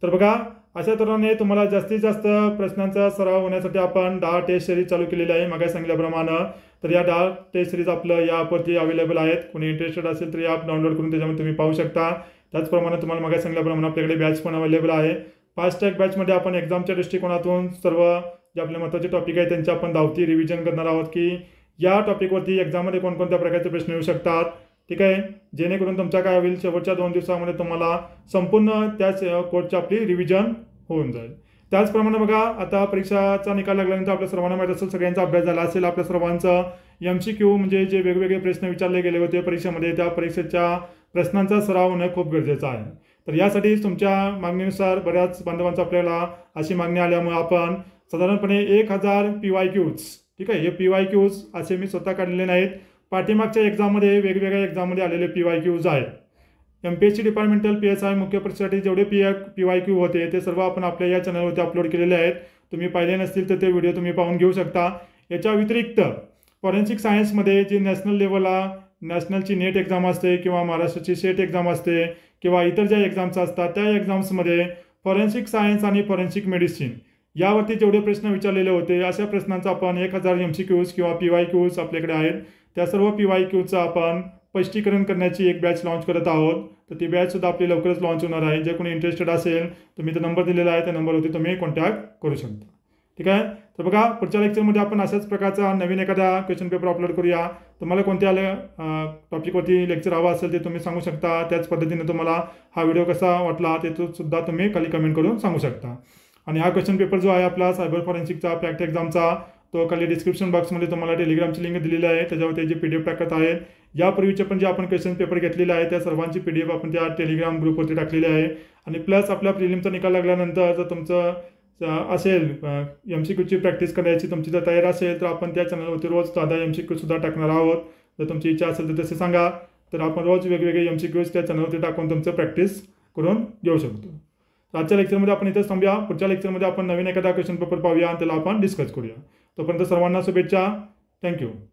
तर बघा, अशा तऱ्हेने तुम्हाला जास्तीत जास्त प्रश्नांचा सराव होण्यासाठी आपण 10 टेस्ट सिरीज चालू केलेली आहे मागे सांगितल्याप्रमाणे. तर या 10 टेस्ट सिरीज आपलं या ॲपवरती अवेलेबल आहेत. कोणी इंटरेस्टेड असेल तर या ॲप डाउनलोड करून त्याच्यामध्ये तुम्ही पाहू शकता. त्याचप्रमाणे तुम्हाला मागे सांगितल्याप्रमाणे आपल्याकडे बॅच पण अवेलेबल आहे. फास्ट ट्रॅक बॅचमध्ये आपण एक्झामच्या दृष्टिकोनातून सर्व जे आपले महत्त्वाचे टॉपिक आहेत त्यांचे आपण धावती रिव्हिजन करणार आहोत की या टॉपिकवरती एक्झाममध्ये कोणकोणत्या प्रकारचे प्रश्न येऊ शकतात. ठीक आहे, जेणेकरून तुमचा काय होईल, शेवटच्या 2 दिवसामध्ये तुम्हाला संपूर्ण त्याच कोर्सची आपली रिव्हिजन होऊन जाईल. त्याचप्रमाणे बघा, आता परीक्षाचा निकाल लागल्यानंतर आपल्या सर्वांना माहीत असेल, सगळ्यांचा अभ्यास झाला असेल. आपल्या सर्वांचं MCQ म्हणजे जे वेगवेगळे प्रश्न विचारले गेले होते परीक्षेमध्ये त्या परीक्षेच्या प्रश्नांचा सराव होणं खूप गरजेचं आहे. तर यासाठी तुमच्या मागणीनुसार बऱ्याच बांधवांचा आपल्याला अशी मागणी आल्यामुळे आपण साधारणपणे 1000 PYQs, ठीक आहे, हे PYQs असे मी स्वतः काढलेले नाहीत, पाठीमागच्या एक्झाममध्ये वेगवेगळ्या एक्झाममध्ये आलेले PYQs आहेत. MPSC डिपार्टमेंटल PSI मुख्य परीक्षेसाठी जेवढे PYQ होते ते सर्व आपण आपल्या या चॅनलवरती अपलोड केलेले आहेत. तुम्ही पाहिले नसतील तर ते व्हिडिओ तुम्ही पाहून घेऊ शकता. याच्या व्यतिरिक्त फॉरेन्सिक सायन्समध्ये जी नॅशनल लेवलला नॅशनलची नेट एक्झाम असते किंवा महाराष्ट्राची सेट एक्झाम असते किंवा इतर ज्या एक्झाम्स असतात त्या एक्झाम्समध्ये फॉरेन्सिक सायन्स आणि फॉरेन्सिक मेडिसिन यावरती जेवढे प्रश्न विचारलेले होते अशा प्रश्नांचा आपण 1000 MCQs किंवा PYQs आपल्याकडे आहेत. त्या सर्व PYQचं आपण स्पष्टीकरण करण्याची एक बॅच लॉन्च करत आहोत. तर ती बॅचसुद्धा आपली लवकरच लॉन्च होणार आहे. जे कोणी इंटरेस्टेड असेल तुम्ही तो नंबर दिलेला आहे त्या नंबरवरती तुम्ही कॉन्टॅक्ट करू शकता. ठीक आहे, तर बघा पुढच्या लेक्चरमध्ये आपण अशाच प्रकारचा नवीन एखादा क्वेश्चन पेपर अपलोड करूया. तुम्हाला कोणत्या टॉपिकवरती लेक्चर हवा असेल ते तुम्ही सांगू शकता. त्याच पद्धतीने तुम्हाला हा व्हिडिओ कसा वाटला ते सुद्धा तुम्ही खाली कमेंट करून सांगू शकता. आणि हा क्वेश्चन पेपर जो आहे आपला सायबर फॉरेन्सिकचा फॅक्ट एक्झामचा तो खाली डिस्क्रिप्शन बॉक्समध्ये तुम्हाला टेलिग्रामची लिंक दिलेली आहे. त्याच्यावरती जे PDF टाकत आहेत यापूर्वीचे पण जे आपण क्वेश्चन पेपर घेतलेले आहे त्या सर्वांची PDF आपण त्या टेलिग्राम ग्रुपवरती टाकलेली आहे. आणि प्लस आपल्या प्रिलिमचा निकाल लागल्यानंतर जर तुमचं असेल MCQची प्रॅक्टिस करायची तुमची जर तयार असेल तर आपण त्या चॅनलवरती रोज साधा MCQ सुद्धा टाकणार आहोत. जर तुमची इच्छा असेल तर तसे सांगा. तर आपण रोज वेगवेगळे MCQs त्या चॅनलवरती टाकून तुमचं प्रॅक्टिस करून घेऊ शकतो. आजच्या लेक्चरमध्ये आपण इथेच थांबूया. पुढच्या लेक्चरमध्ये आपण नवीन एखादा क्वेश्चन पेपर पाहूया आणि त्याला आपण डिस्कस करूया. तोपर्यंत सर्वांना शुभेच्छा. थँक्यू.